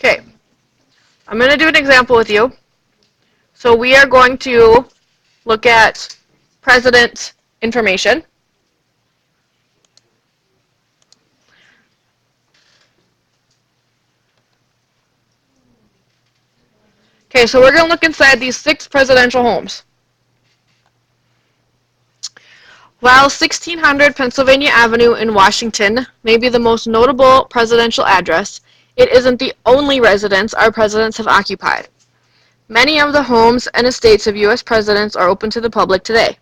Okay, I'm going to do an example with you. So we are going to look at president information. Okay, so we're going to look inside these 6 presidential homes. While 1600 Pennsylvania Avenue in Washington may be the most notable presidential address, it isn't the only residence our presidents have occupied. Many of the homes and estates of U.S. presidents are open to the public today.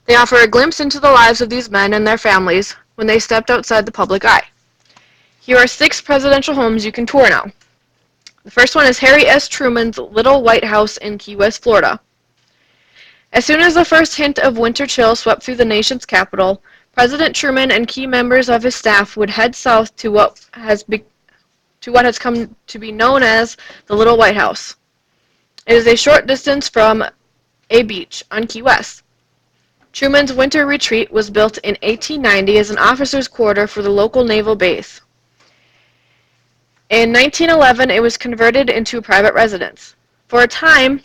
They offer a glimpse into the lives of these men and their families when they stepped outside the public eye. Here are 6 presidential homes you can tour now. The first one is Harry S. Truman's Little White House in Key West, Florida. As soon as the first hint of winter chill swept through the nation's capital, President Truman and key members of his staff would head south to what has come to be known as the Little White House. It is a short distance from a beach on Key West. Truman's winter retreat was built in 1890 as an officer's quarter for the local naval base. In 1911, it was converted into a private residence. For a time,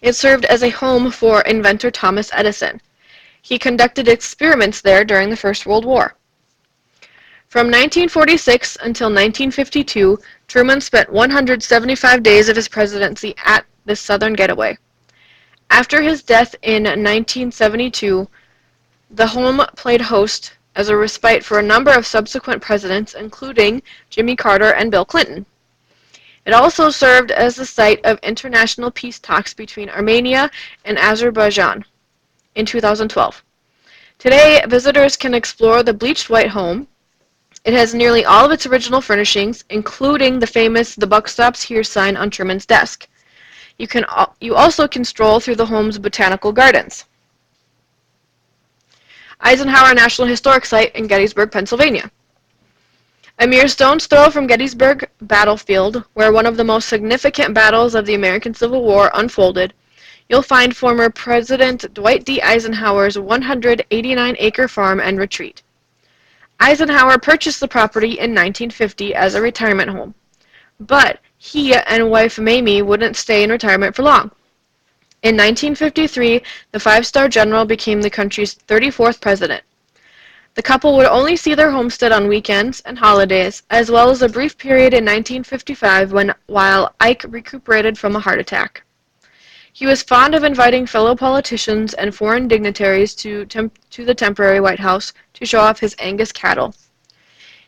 it served as a home for inventor Thomas Edison. He conducted experiments there during the First World War. From 1946 until 1952, Truman spent 175 days of his presidency at this southern getaway. After his death in 1972, the home played host as a respite for a number of subsequent presidents, including Jimmy Carter and Bill Clinton. It also served as the site of international peace talks between Armenia and Azerbaijan in 2012. Today, visitors can explore the bleached white home. It has nearly all of its original furnishings, including the famous "The Buck Stops Here" sign on Truman's desk. You also can stroll through the home's botanical gardens. Eisenhower National Historic Site in Gettysburg, Pennsylvania. A mere stone's throw from Gettysburg Battlefield, where one of the most significant battles of the American Civil War unfolded, you'll find former President Dwight D. Eisenhower's 189-acre farm and retreat. Eisenhower purchased the property in 1950 as a retirement home, but he and wife Mamie wouldn't stay in retirement for long. In 1953, the 5-star general became the country's 34th president. The couple would only see their homestead on weekends and holidays, as well as a brief period in 1955 while Ike recuperated from a heart attack. He was fond of inviting fellow politicians and foreign dignitaries to the temporary White House to show off his Angus cattle.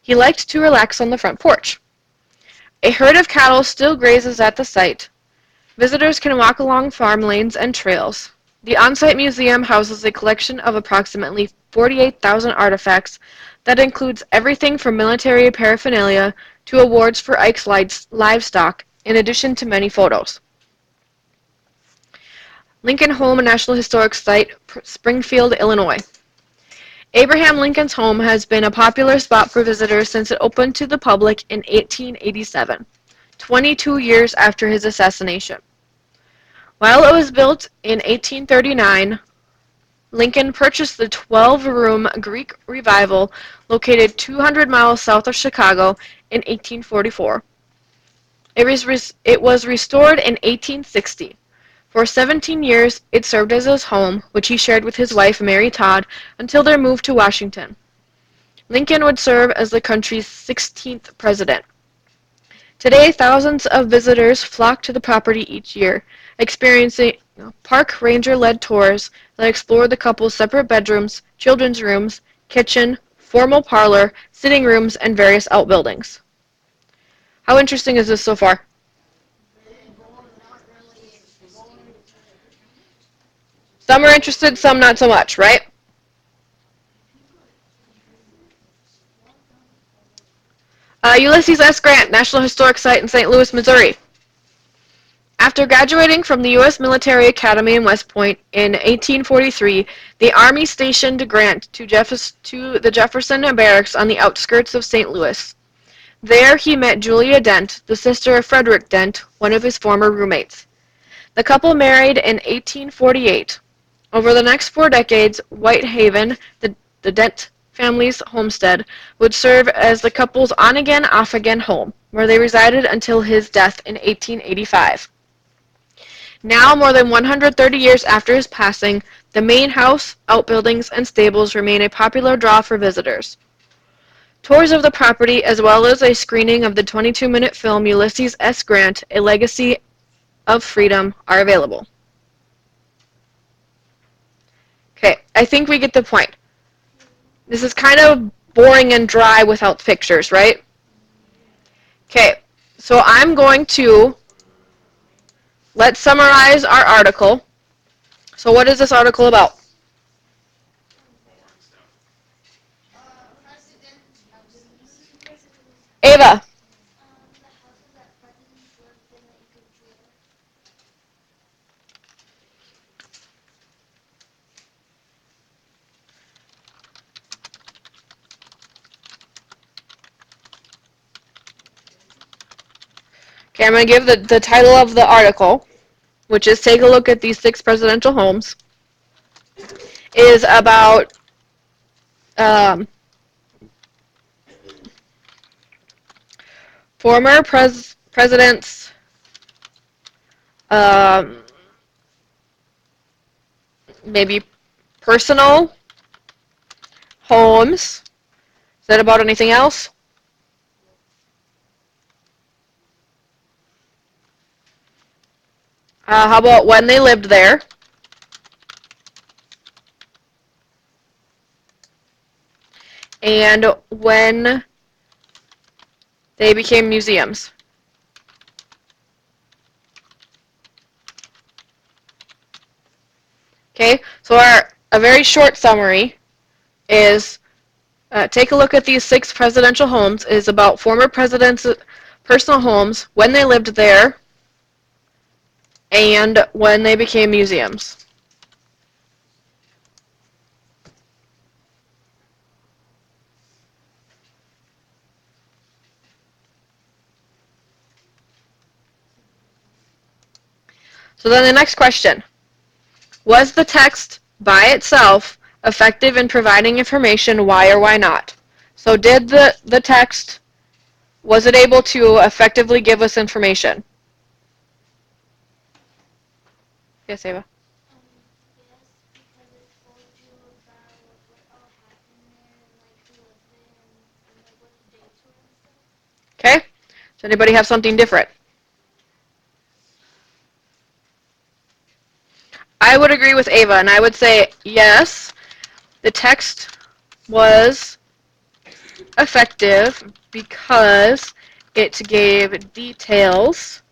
He liked to relax on the front porch. A herd of cattle still grazes at the site. Visitors can walk along farm lanes and trails. The on-site museum houses a collection of approximately 48,000 artifacts that includes everything from military paraphernalia to awards for Ike's livestock, in addition to many photos. Lincoln Home National Historic Site, Springfield, Illinois. Abraham Lincoln's home has been a popular spot for visitors since it opened to the public in 1887, 22 years after his assassination. While it was built in 1839, Lincoln purchased the 12-room Greek Revival located 200 miles south of Chicago in 1844. It was restored in 1860. For 17 years, it served as his home, which he shared with his wife Mary Todd until their move to Washington. Lincoln would serve as the country's 16th president. Today, thousands of visitors flock to the property each year, experiencing park ranger-led tours that explore the couple's separate bedrooms, children's rooms, kitchen, formal parlor, sitting rooms, and various outbuildings. How interesting is this so far? Some are interested, some not so much, right? Ulysses S. Grant, National Historic Site in St. Louis, Missouri. After graduating from the U.S. Military Academy in West Point in 1843, the Army stationed Grant to the Jefferson Barracks on the outskirts of St. Louis. There he met Julia Dent, the sister of Frederick Dent, one of his former roommates. The couple married in 1848. Over the next 4 decades, Whitehaven, the Dent family's homestead, would serve as the couple's on-again, off-again home. where they resided until his death in 1885. Now, more than 130 years after his passing, the main house, outbuildings, and stables remain a popular draw for visitors. Tours of the property, as well as a screening of the 22-minute film Ulysses S. Grant, A Legacy of Freedom, are available. Okay, I think we get the point. This is kind of boring and dry without pictures, right? Okay, so I'm going to let's summarize our article. So what is this article about? Ava. Okay, I'm going to give the title of the article, which is Take a Look at These 6 Presidential Homes, is about former presidents' um, maybe personal homes. Is that about anything else? How about when they lived there? And when they became museums. Okay, so a very short summary is take a look at these 6 presidential homes is about former presidents' personal homes, when they lived there, and when they became museums. So then the next question. Was the text by itself effective in providing information, why or why not? So did the text, was it able to effectively give us information? Yes, Ava? Okay. Does anybody have something different? I would agree with Ava, and I would say yes, the text was effective because it gave details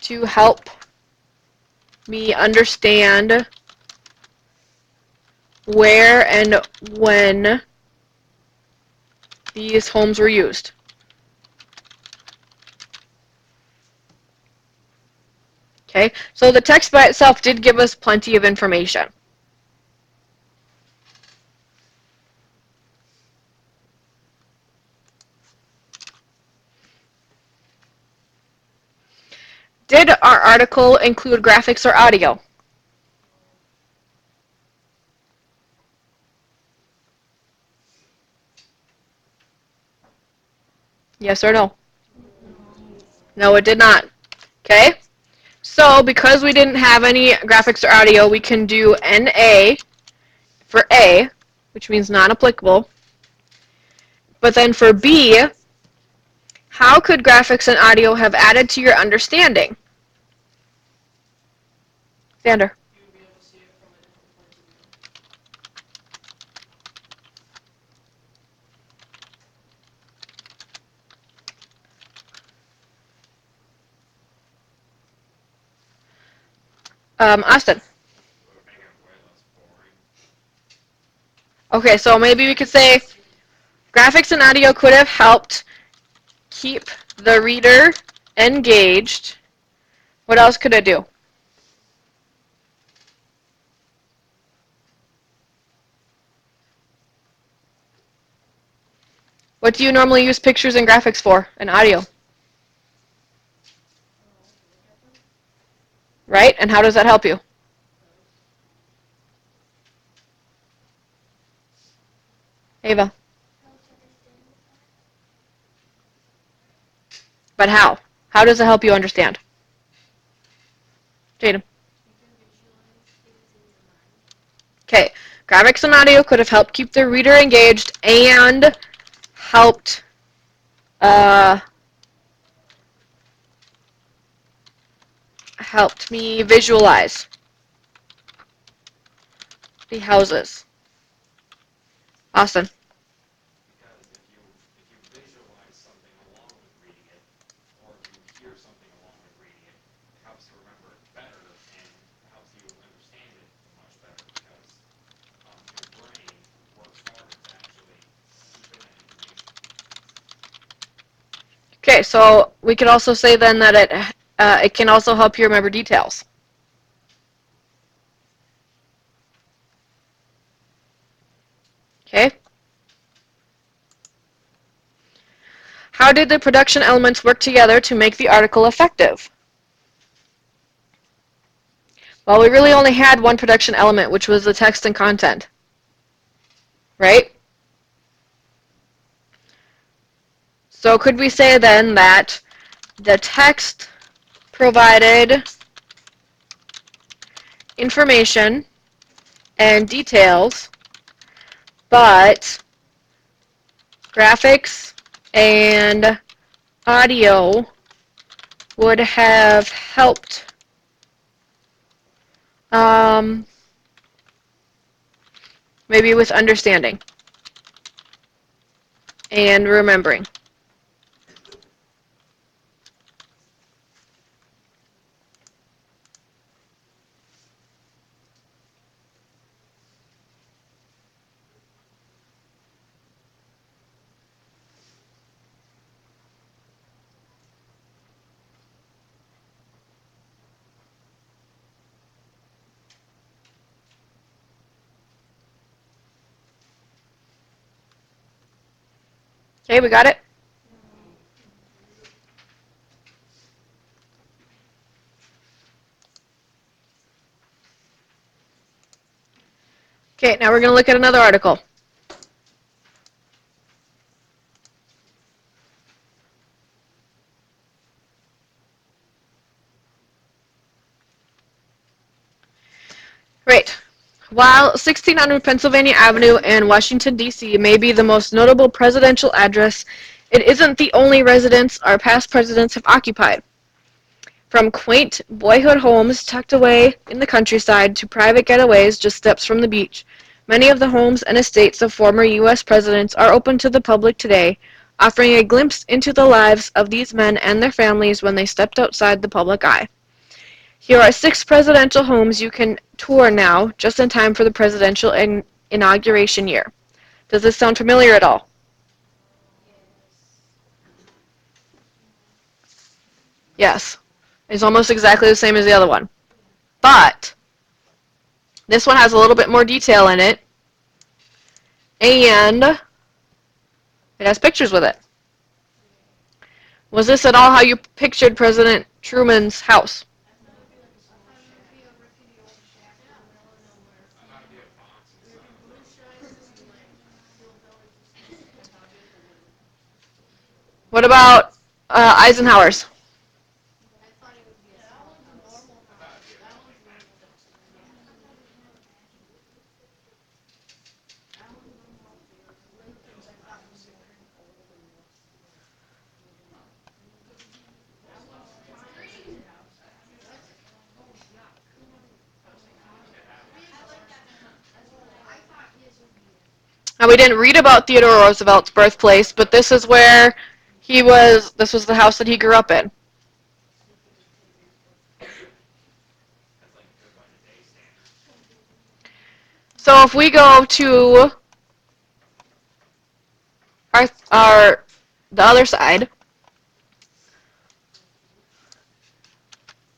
to help me understand where and when these homes were used. Okay, so the text by itself did give us plenty of information. Did our article include graphics or audio? Yes or no? No, it did not. Okay? So, because we didn't have any graphics or audio, we can do NA for A, which means non-applicable. But then for B, how could graphics and audio have added to your understanding? Xander. Austin. Okay, so maybe we could say graphics and audio could have helped keep the reader engaged. What else could it do? What do you normally use pictures and graphics for and audio? Right? And how does that help you? Ava. But how? How does it help you understand? Jaden. Okay, graphics and audio could have helped keep the reader engaged and helped uh, helped me visualize the houses. Austin. Because if you visualize something along with reading it, or if you hear something along with reading it, it helps you remember it better and helps you understand it much better because your brain works harder to actually keep in that information. Okay, so we could also say then that it can also help you remember details. Okay. How did the production elements work together to make the article effective? Well, we really only had one production element, which was the text and content. Right? So could we say then that the text provided information and details, but graphics and audio would have helped maybe with understanding and remembering. Okay, we got it? Okay, now we're going to look at another article. Right. While 1600 Pennsylvania Avenue in Washington, D.C. may be the most notable presidential address, it isn't the only residence our past presidents have occupied. From quaint boyhood homes tucked away in the countryside to private getaways just steps from the beach, many of the homes and estates of former U.S. presidents are open to the public today, offering a glimpse into the lives of these men and their families when they stepped outside the public eye. Here are 6 presidential homes you can tour now, just in time for the presidential inauguration year. Does this sound familiar at all? Yes. It's almost exactly the same as the other one. But this one has a little bit more detail in it, and it has pictures with it. Was this at all how you pictured President Truman's house? I thought it'd be a box inside of it. What about Eisenhower's? I thought it'd be a building. It had like Now, we didn't read about Theodore Roosevelt's birthplace, but this is where this was the house that he grew up in. that's like good by the day standards. So if we go to our the other side,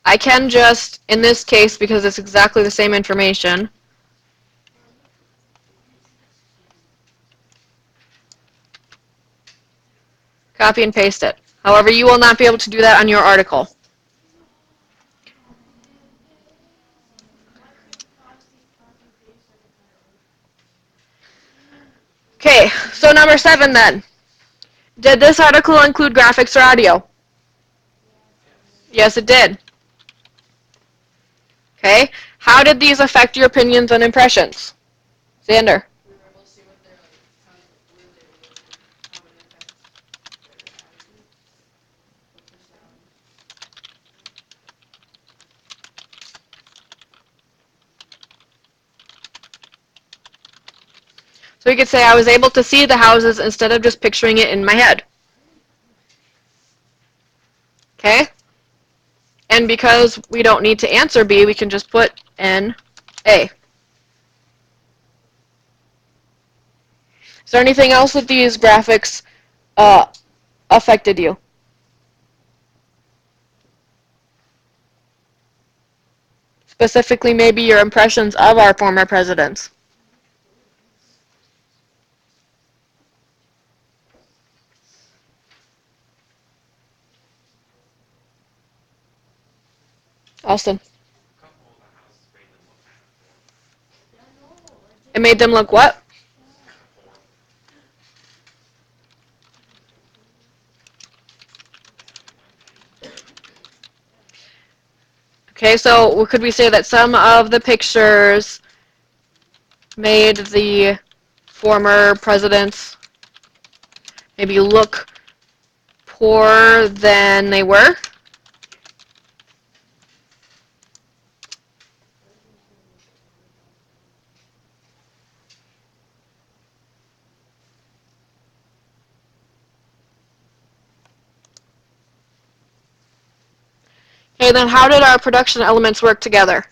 I can just, in this case, because it's exactly the same information, copy and paste it. However, you will not be able to do that on your article. Okay, so number 7 then. Did this article include graphics or audio? Yes, it did. Okay. How did these affect your opinions and impressions? Xander. We were able to see what they're like, how, where they live, and how it affects their attitude, their personality. So we could say I was able to see the houses instead of just picturing it in my head. Okay? And because we don't need to answer B, we can just put N, A. Is there anything else that these graphics affected you? Specifically, maybe your impressions of our former presidents. Austin. A couple of the houses made them look kind of poor. It made them look what? Kind of poor. Okay, so could we say that some of the pictures made the former presidents maybe look poorer than they were? Okay, then how did our production elements work together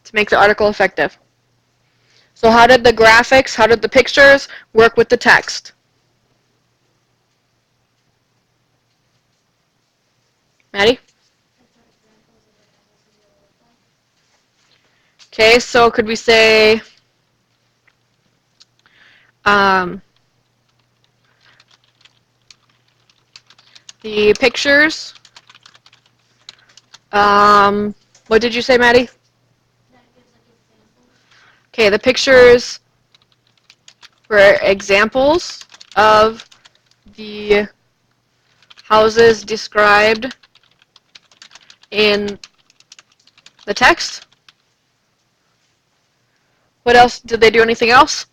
to make the article effective? So how did the graphics, how did the pictures work with the text? Maddie? Okay, so could we say the pictures, what did you say, Maddie? Okay, the pictures were examples of the houses described in the text. What else? Did they do anything else?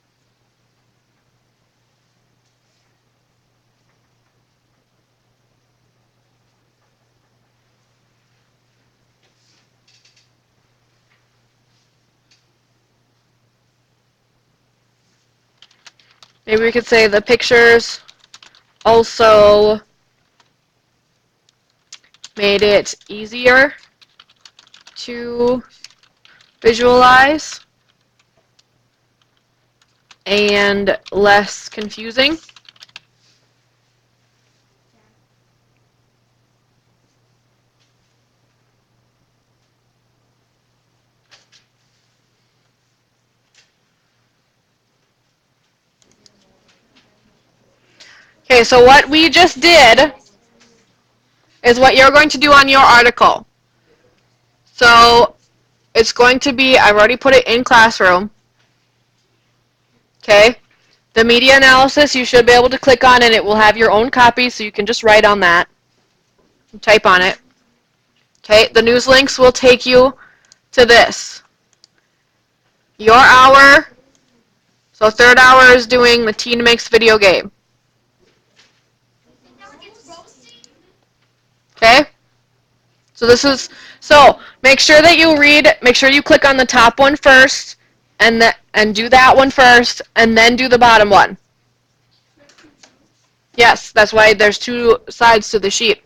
Maybe we could say the pictures also made it easier to visualize and less confusing. Okay, so what we just did is what you're going to do on your article. So it's going to be, I've already put it in Classroom. Okay, the media analysis you should be able to click on and it will have your own copy, so you can just write on that, type on it. Okay, the news links will take you to this. Your hour, so third hour is doing the Teen Makes video game. Okay? So this is, so make sure that you read, make sure you click on the top one first, and do that one first, and then do the bottom one. Yes, that's why there's two sides to the sheet.